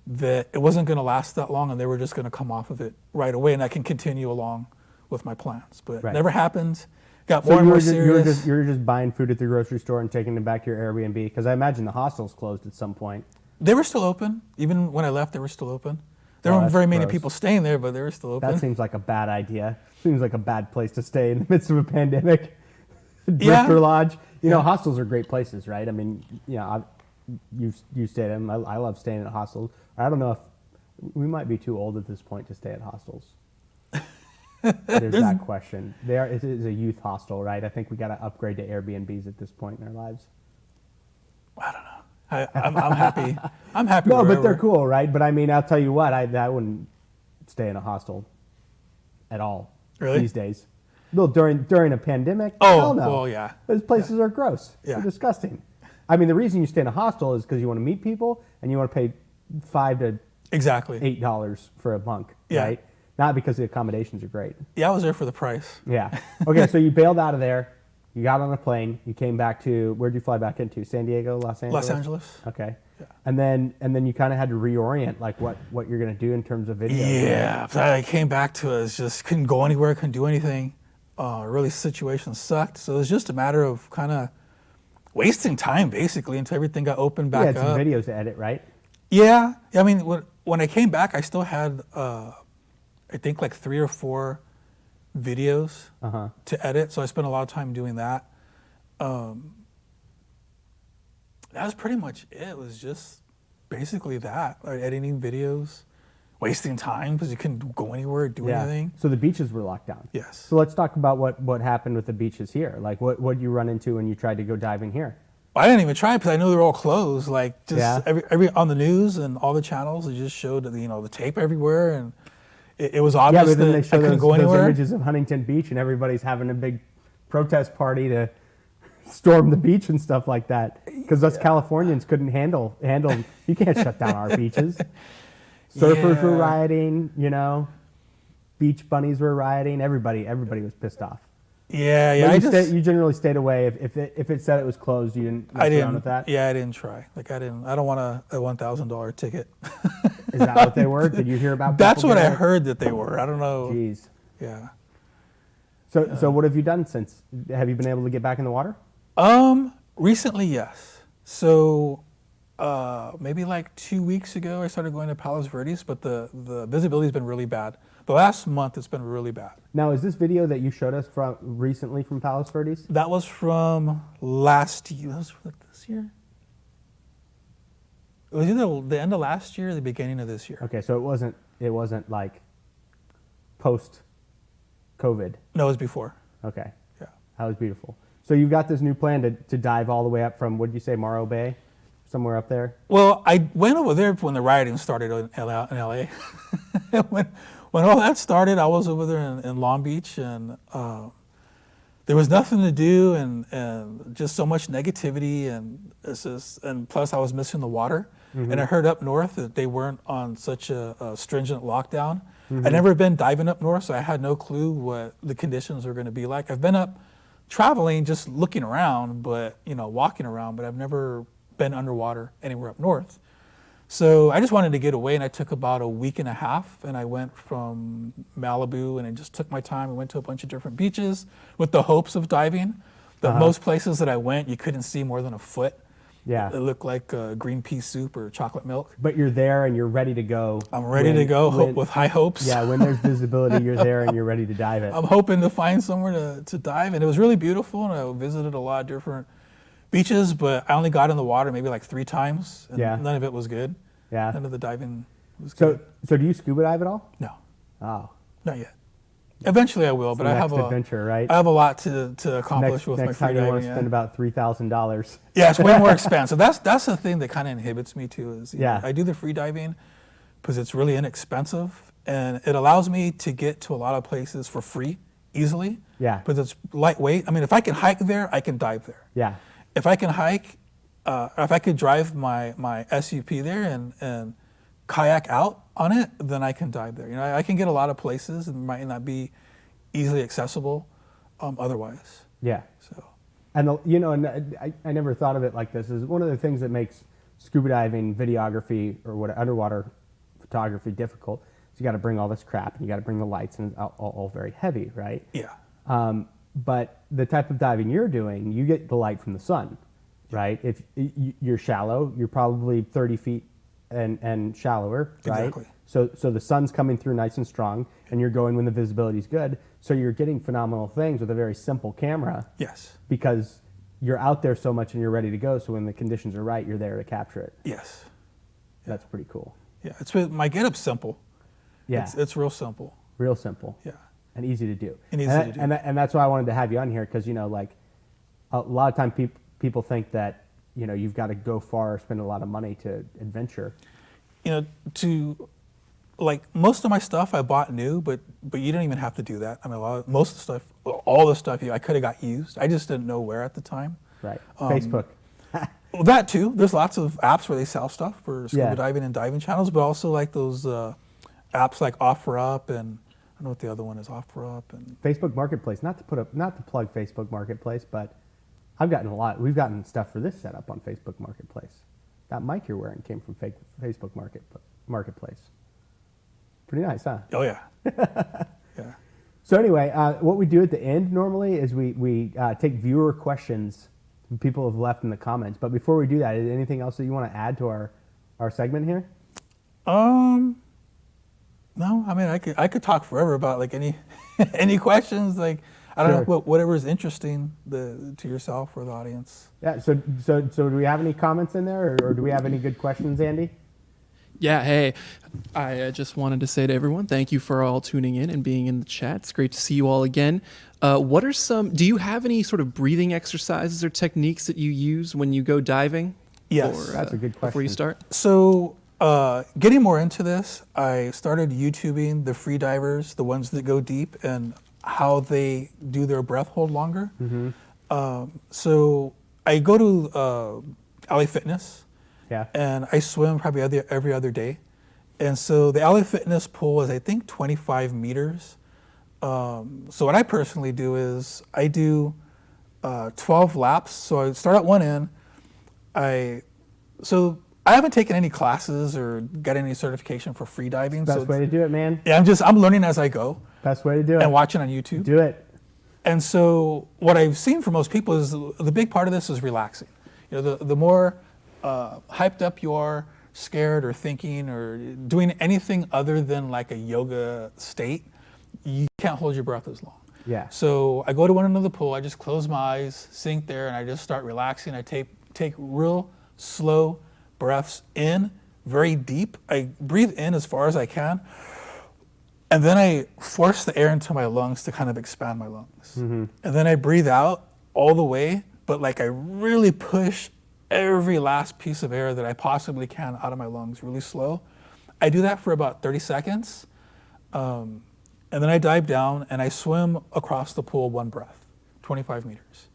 that it wasn't going to last that long and they were just going to come off of it right away and I can continue along with my plans. But it never happened. Got more and more serious. You were just buying food at the grocery store and taking it back to your Airbnb? Because I imagine the hostels closed at some point. They were still open. Even when I left, they were still open. There weren't very many people staying there, but they were still open. That seems like a bad idea. Seems like a bad place to stay in the midst of a pandemic. Drifter Lodge. Hostels are great places, right? I mean, you stayed in them. I love staying at hostels. I don't know if we might be too old at this point to stay at hostels. There's that question. It is a youth hostel, right? I think we got to upgrade to Airbnbs at this point in our lives. I don't know. I'm happy. I'm happy. No, but they're cool, right? But I mean, I'll tell you what, I wouldn't stay in a hostel at all these days. Well, during a pandemic, hell no. Well, yeah. Those places are gross. Yeah. They're disgusting. I mean, the reason you stay in a hostel is because you want to meet people and you want to pay $5 to $8 for a bunk, right? Not because the accommodations are great. Yeah, I was there for the price. Yeah. Okay, so you bailed out of there. You got on a plane. You came back to, where'd you fly back into? San Diego, Los Angeles? Los Angeles. Okay. Yeah. And then you kind of had to reorient, like what you're going to do in terms of video. Yeah. So I came back to it. Just couldn't go anywhere, couldn't do anything. Really, situation sucked. So it was just a matter of kind of wasting time, basically, until everything got opened back up. You had some videos to edit, right? Yeah. I mean, when I came back, I still had... I think like 3 or 4 videos to edit. So I spent a lot of time doing that. That was pretty much it. It was just basically that, like editing videos, wasting time because you couldn't go anywhere, do anything. So the beaches were locked down. Yes. So let's talk about what happened with the beaches here. Like what did you run into when you tried to go diving here? I didn't even try because I knew they were all closed. Like just every on the news and all the channels, it just showed the tape everywhere and. It was obvious but then that I couldn't go anywhere. Those images of Huntington Beach and everybody's having a big protest party to storm the beach and stuff like that because us Californians couldn't handle. You can't shut down our beaches. Surfers were rioting, beach bunnies were rioting. Everybody was pissed off. Yeah. You generally stayed away if it said it was closed. You didn't mess around with that. Yeah, I didn't try. Like I don't want a $1,000 ticket. Is that what they were? Did you hear about? That's what I heard that they were. I don't know. Jeez. Yeah. So what have you done since? Have you been able to get back in the water? Recently, yes. So, maybe like 2 weeks ago, I started going to Palos Verdes, but the visibility's been really bad. The last month, it's been really bad. Now, is this video that you showed us recently from Palos Verdes? That was from last year. That was like this year? It was either the end of last year or the beginning of this year. Okay, so it wasn't like post-COVID. No, it was before. Okay. Yeah. That was beautiful. So you've got this new plan to dive all the way up from, what did you say, Morro Bay? Somewhere up there? Well, I went over there when the rioting started in LA. when all that started, I was over there in Long Beach, and there was nothing to do, and just so much negativity, and plus I was missing the water. Mm-hmm. And I heard up north that they weren't on such a stringent lockdown. Mm-hmm. I'd never been diving up north, so I had no clue what the conditions were going to be like. I've been up traveling, just looking around, but walking around, but I've never been underwater anywhere up north. So I just wanted to get away, and I took about a week and a half, and I went from Malibu, and I just took my time. I went to a bunch of different beaches with the hopes of diving. But most places that I went, you couldn't see more than a foot. Yeah. It looked like green pea soup or chocolate milk. But you're there and you're ready to go. I'm ready to go with high hopes. Yeah, when there's visibility, you're there and you're ready to dive it. I'm hoping to find somewhere to dive, and it was really beautiful, and I visited a lot of different beaches, but I only got in the water maybe like 3 times, and none of it was good. Yeah. None of the diving was good. So do you scuba dive at all? No. Oh. Not yet. Eventually I will, but I have adventure, right? I have a lot to accomplish with my freediving. Next time you want to spend about $3,000. Yeah, it's way more expensive. That's the thing that kind of inhibits me too. Is I do the freediving because it's really inexpensive, and it allows me to get to a lot of places for free easily. Yeah. Because it's lightweight. I mean, if I can hike there, I can dive there. Yeah. If I can hike, if I could drive my SUP there and kayak out on it, then I can dive there. I can get a lot of places and might not be easily accessible otherwise. Yeah. So. And I never thought of it like this. Is one of the things that makes scuba diving, videography, or underwater photography difficult. So you got to bring all this crap, and you got to bring the lights, and it's all very heavy, right? Yeah. But the type of diving you're doing, you get the light from the sun, right? If you're shallow, you're probably 30 feet and shallower, right? Exactly. So the sun's coming through nice and strong, and you're going when the visibility's good. So you're getting phenomenal things with a very simple camera. Yes. Because you're out there so much and you're ready to go. So when the conditions are right, you're there to capture it. Yes. That's pretty cool. Yeah. My getup's simple. Yeah. It's real simple. Real simple. Yeah. And easy to do. And that's why I wanted to have you on here, because like a lot of times people think that you've got to go far or spend a lot of money to adventure. Like most of my stuff I bought new, but you don't even have to do that. I mean, most of the stuff, all the stuff I could have got used. I just didn't know where at the time. Right. Facebook. Well, that too. There's lots of apps where they sell stuff for scuba diving and diving channels, but also like those apps like OfferUp, and I don't know what the other one is, OfferUp and Facebook Marketplace. Not to plug Facebook Marketplace, but we've gotten stuff for this setup on Facebook Marketplace. That mic you're wearing came from Facebook Marketplace. Pretty nice, huh? Oh yeah. Yeah. So anyway, what we do at the end normally is we take viewer questions people have left in the comments. But before we do that, is there anything else that you want to add to our segment here? No, I mean I could talk forever about like any questions. Like I don't know, whatever is interesting to yourself or the audience. Yeah. So do we have any comments in there, or do we have any good questions, Andy? Yeah, hey, I just wanted to say to everyone, thank you for all tuning in and being in the chat. It's great to see you all again. Do you have any sort of breathing exercises or techniques that you use when you go diving? Yes. That's a good question. Before you start? So getting more into this, I started YouTubing the free divers, the ones that go deep, and how they do their breath hold longer. Mm-hmm. So I go to LA Fitness, Yeah. and I swim probably every other day. And so the LA Fitness pool is, I think, 25 meters. So what I personally do is I do 12 laps. So I start at one end. So I haven't taken any classes or got any certification for freediving. Best way to do it, man. Yeah, I'm learning as I go Best way to do it. and watching on YouTube. Do it. And so what I've seen for most people is the big part of this is relaxing. You know, the more hyped up you are, scared or thinking or doing anything other than like a yoga state, you can't hold your breath as long. Yeah. So I go to one end of the pool, I just close my eyes, sink there, and I just start relaxing. I take real slow breaths in, very deep. I breathe in as far as I can, and then I force the air into my lungs to kind of expand my lungs. Mm-hmm. And then I breathe out all the way, but like I really push every last piece of air that I possibly can out of my lungs really slow. I do that for about 30 seconds. And then I dive down and I swim across the pool one breath, 25 meters.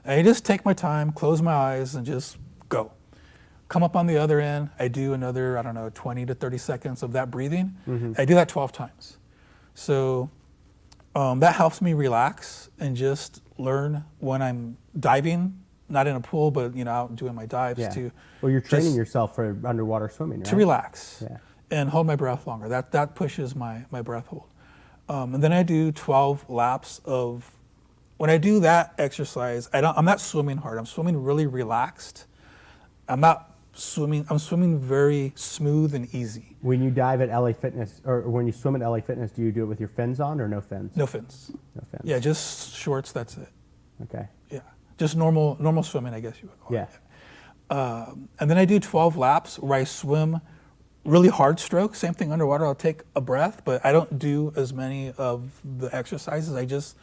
And I just take my time, close my eyes, and just go. Come up on the other end. I do another, 20 to 30 seconds of that breathing. Mm-hmm. I do that 12 times. So that helps me relax and just learn when I'm diving, not in a pool, but out doing my dives Well, you're training yourself for underwater swimming, right? to relax Yeah. and hold my breath longer. That pushes my breath hold. And then I do 12 laps of. When I do that exercise, I'm not swimming hard. I'm swimming really relaxed. I'm swimming very smooth and easy. When you dive at LA Fitness, or when you swim at LA Fitness, do you do it with your fins on or no fins? No fins. No fins. Yeah, just shorts. That's it. Okay. Yeah, just normal swimming, I guess you would call Yeah. it. And then I do 12 laps where I swim really hard strokes. Same thing underwater. I'll take a breath, but I don't do as many of the exercises. I just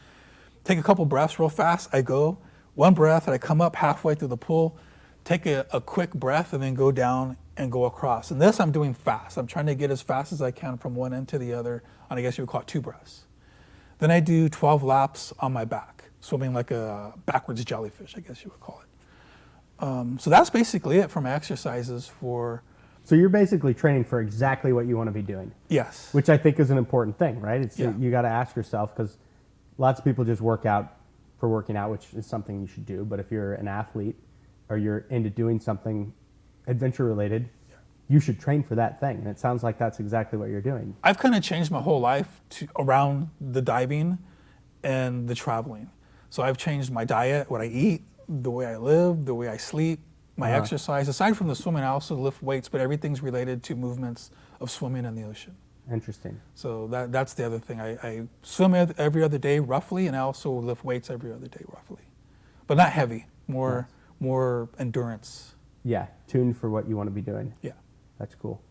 take a couple breaths real fast. I go one breath, and I come up halfway through the pool, take a quick breath, and then go down and go across. And this I'm doing fast. I'm trying to get as fast as I can from one end to the other, and I guess you would call it 2 breaths. Then I do 12 laps on my back, swimming like a backwards jellyfish, I guess you would call it. So that's basically it for my exercises for. So you're basically training for exactly what you want to be doing. Yes. Which I think is an important thing, right? It's Yeah. You got to ask yourself, because lots of people just work out for working out, which is something you should do. But if you're an athlete or you're into doing something adventure related, you should train for that thing. And it sounds like that's exactly what you're doing. I've kind of changed my whole life around the diving and the traveling. So I've changed my diet, what I eat, the way I live, the way I sleep, my exercise. Aside from the swimming, I also lift weights, but everything's related to movements of swimming in the ocean. Interesting. So that's the other thing. I swim every other day roughly, and I also lift weights every other day roughly, but not heavy. More endurance. Yeah, tuned for what you want to be doing. Yeah. That's cool.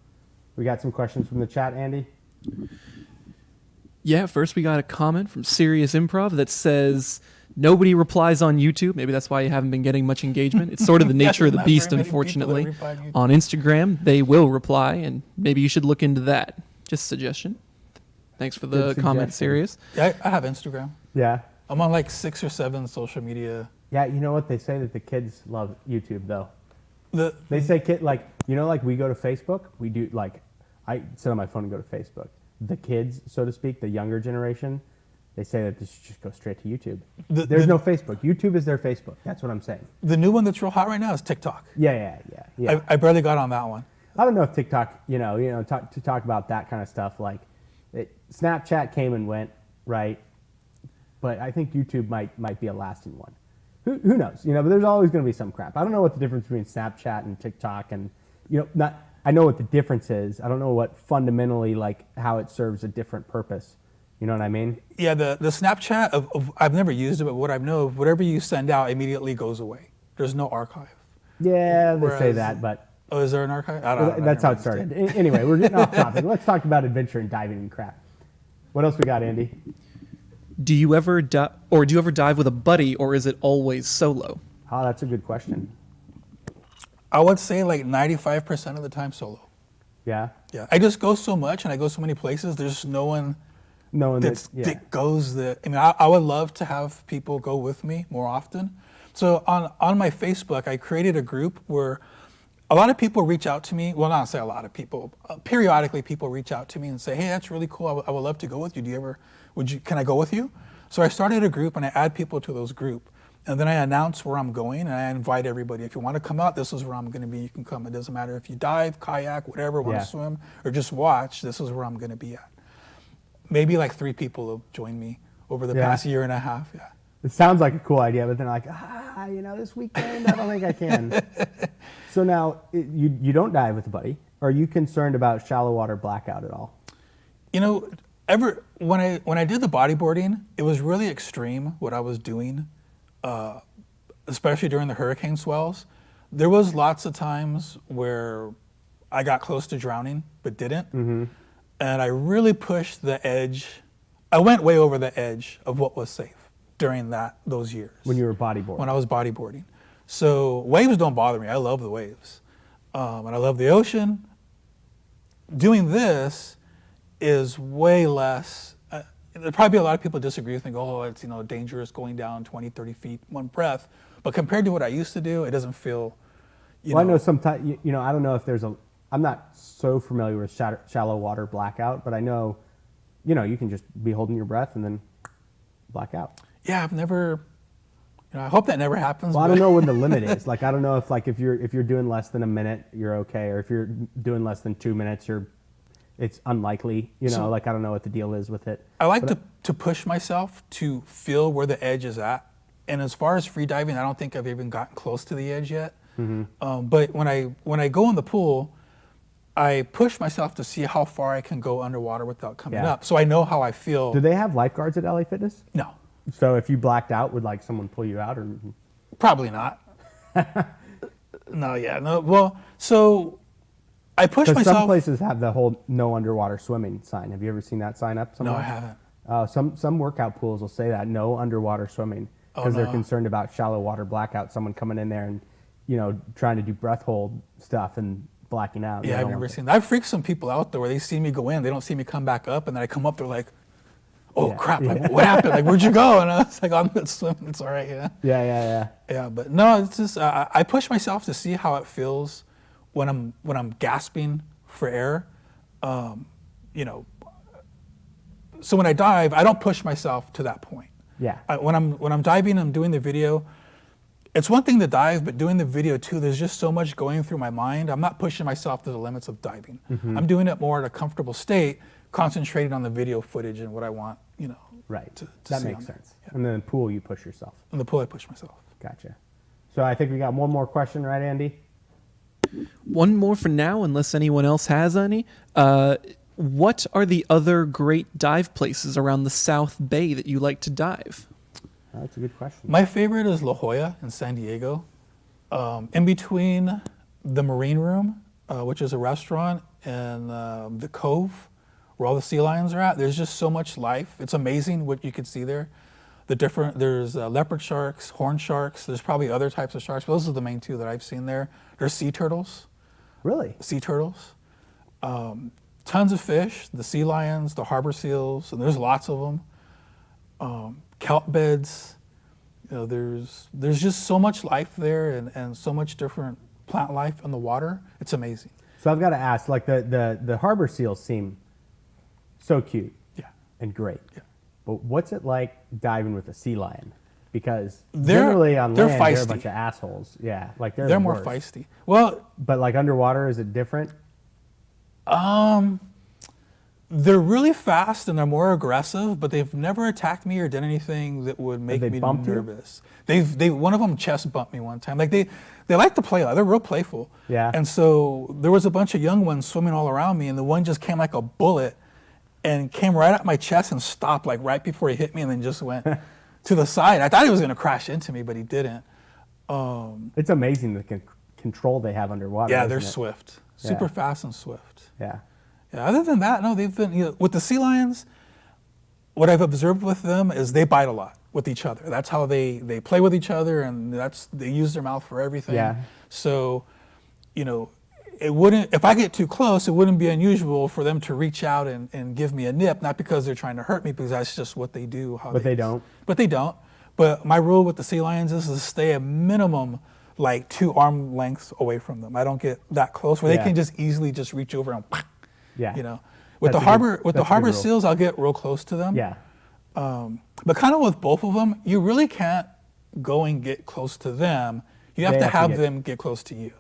We got some questions from the chat, Andy. Yeah, first we got a comment from Serious Improv that says nobody replies on YouTube. Maybe that's why you haven't been getting much engagement. It's sort of the nature of the Not beast, very many people that unfortunately. reply on YouTube. On Instagram, they will reply, and maybe you should look into that. Just a suggestion. Thanks for the Good comment, suggestion. Serious. Yeah, I have Instagram. Yeah. I'm on like 6 or 7 social media. Yeah, you know what? They say that the kids love YouTube, though. The They say, like we go to Facebook, we do, like, I sit on my phone and go to Facebook. The kids, so to speak, the younger generation, they say that they should just go straight to YouTube. There's no Facebook. YouTube is their Facebook. That's what I'm saying. The new one that's real hot right now is TikTok. Yeah. I barely got on that one. I don't know if TikTok, to talk about that kind of stuff, like, Snapchat came and went, right? But I think YouTube might be a lasting one. Who knows? But there's always going to be some crap. I don't know what the difference between Snapchat and TikTok and, I know what the difference is. I don't know what fundamentally, like, how it serves a different purpose. You know what I mean? Yeah, the Snapchat of I've never used it, but what I know of, whatever you send out immediately goes away. There's no archive. Yeah, they say Whereas- that, but Oh, is there an archive? I don't know. that's how it started. Anyway, we're getting off topic. Let's talk about adventure and diving and crap. What else we got, Andy? Do you ever dive with a buddy, or is it always solo? Oh, that's a good question. I would say like 95% of the time solo. Yeah. Yeah, I just go so much and I go so many places. There's no one Knowing that goes the. I mean, I would love to have people go with me more often, So on my Facebook, I created a group where a lot of people reach out to me. Well, not say a lot of people. Periodically, people reach out to me and say, "Hey, that's really cool. I would love to go with you. Can I go with you?" So I started a group and I add people to those group. And then I announce where I'm going and I invite everybody. If you want to come out, this is where I'm going to be. You can come. It doesn't matter if you dive, kayak, whatever, want to swim, or just watch. This is where I'm going to be at. Maybe like 3 people have joined me over the past year and a half. Yeah. It sounds like a cool idea, but then like, this weekend, I don't think I can. So now, you don't dive with a buddy. Are you concerned about shallow water blackout at all? When I did the bodyboarding, it was really extreme what I was doing, especially during the hurricane swells. There was lots of times where I got close to drowning, but didn't. Mm-hmm. And I really pushed the edge. I went way over the edge of what was safe during those years. When you were bodyboarding? When I was bodyboarding. So waves don't bother me. I love the waves. And I love the ocean. Doing this is way less. There'll probably be a lot of people disagree with me, go, it's dangerous going down 20, 30 feet, one breath. But compared to what I used to do, it doesn't feel, I know sometimes, I don't know if I'm not so familiar with shallow water blackout, but I know, you can just be holding your breath and then black out. Yeah, I've never, I hope that never happens. Well, I don't know when the limit is. Like, I don't know if you're doing less than a minute, you're okay. Or if you're doing less than 2 minutes, it's unlikely, I don't know what the deal is with it. I like to push myself to feel where the edge is at. And as far as free diving, I don't think I've even gotten close to the edge yet. Mm-hmm. But when I go in the pool, I push myself to see how far I can go underwater without coming up. So I know how I feel. Do they have lifeguards at LA Fitness? No. So if you blacked out, would someone pull you out? Or Probably not. No. Well, so I push myself. Some places have the whole no underwater swimming sign. Have you ever seen that sign up somewhere? No, I haven't. Some workout pools will say that, no underwater swimming, because they're concerned about shallow water blackout, someone coming in there and, trying to do breath hold stuff and blacking out. Yeah, I've never seen that. I've freaked some people out there where they see me go in, they don't see me come back up, and then I come up, they're like, oh crap, what happened? Like, where'd you go? And I was like, I'm not swimming, it's all right, Yeah. Yeah, but no, it's just, I push myself to see how it feels when I'm gasping for air. So when I dive, I don't push myself to that point. Yeah. When I'm diving, I'm doing the video. It's one thing to dive, but doing the video too, there's just so much going through my mind. I'm not pushing myself to the limits of diving. Mm-hmm. I'm doing it more at a comfortable state, concentrating on the video footage and what I want, Right. to that see makes on there. sense. Yeah. And then the pool, you push yourself. In the pool, I push myself. Gotcha. So I think we got one more question, right, Andy? One more for now, unless anyone else has any. What are the other great dive places around the South Bay that you like to dive? That's a good question. My favorite is La Jolla in San Diego. In between the Marine Room, which is a restaurant, and the Cove, where all the sea lions are at, there's just so much life. It's amazing what you can see there. There's leopard sharks, horn sharks. There's probably other types of sharks, but those are the main 2 that I've seen there. There's sea turtles. Really? Sea turtles. Tons of fish, the sea lions, the harbor seals, and there's lots of them. Kelp beds. There's just so much life there and so much different plant life in the water. It's amazing. So I've got to ask, like the harbor seals seem so cute and great. Yeah. But what's it like diving with a sea lion? Because generally on land, feisty. they're a bunch of assholes. Yeah, like they're more worst. Feisty. Well, but like underwater, is it different? They're really fast and they're more aggressive, but they've never attacked me or done anything that would make me nervous. One of them chest bumped me one time. Like they like to play. They're real playful. Yeah. And so there was a bunch of young ones swimming all around me, and the one just came like a bullet and came right at my chest and stopped like right before he hit me, and then just went to the side. I thought he was going to crash into me, but he didn't. It's amazing the control they have underwater. Yeah, they're swift, super fast and swift. Yeah. Yeah. Other than that, no, they've been with the sea lions. What I've observed with them is they bite a lot with each other. That's how they play with each other, and they use their mouth for everything. Yeah. So, it wouldn't, if I get too close, it wouldn't be unusual for them to reach out and give me a nip, not because they're trying to hurt me, because that's just what they do. But they don't. But they don't. But my rule with the sea lions is to stay a minimum like 2 arm lengths away from them. I don't get that close where they can just easily just reach over and, you know. With the harbor seals, I'll get real close to them. Yeah. But kind of with both of them, you really can't go and get close to them. You have to have them get close to you.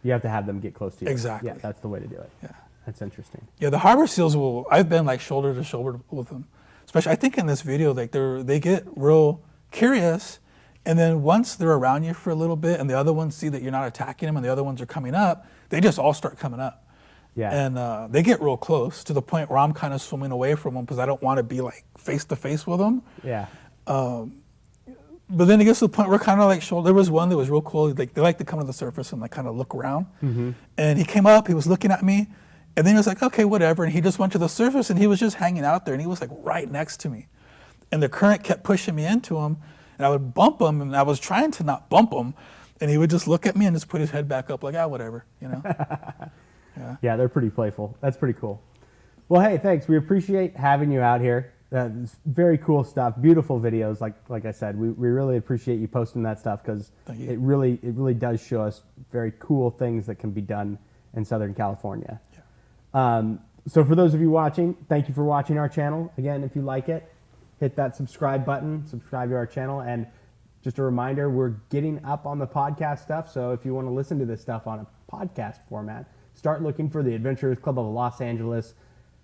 You have to have them get close to you. Exactly. Yeah, that's the way to do it. Yeah. That's interesting. Yeah, the harbor seals I've been like shoulder to shoulder with them. Especially, I think in this video, like they get real curious, and then once they're around you for a little bit and the other ones see that you're not attacking them and the other ones are coming up, they just all start coming up. Yeah. And they get real close to the point where I'm kind of swimming away from them because I don't want to be like face to face with them. Yeah. But then it gets to the point where kind of like shoulder. There was one that was real cool. Like they like to come to the surface and like kind of look around. Mm-hmm. And he came up, he was looking at me, and then he was like, okay, whatever. And he just went to the surface and he was just hanging out there and he was like right next to me. And the current kept pushing me into him and I would bump him and I was trying to not bump him. And he would just look at me and just put his head back up like, whatever, you know? Yeah, they're pretty playful. That's pretty cool. Well, hey, thanks. We appreciate having you out here. It's very cool stuff. Beautiful videos. Like I said, we really appreciate you posting that stuff because it really does show us very cool things that can be done in Southern California. Yeah. So for those of you watching, thank you for watching our channel. Again, if you like it, hit that subscribe button, subscribe to our channel. And just a reminder, we're getting up on the podcast stuff. So if you want to listen to this stuff on a podcast format, start looking for the Adventurers Club of Los Angeles,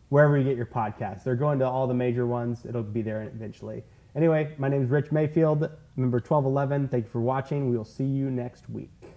wherever you get your podcasts. They're going to all the major ones. It'll be there eventually. Anyway, my name is Rich Mayfield, number 1211. Thank you for watching. We will see you next week.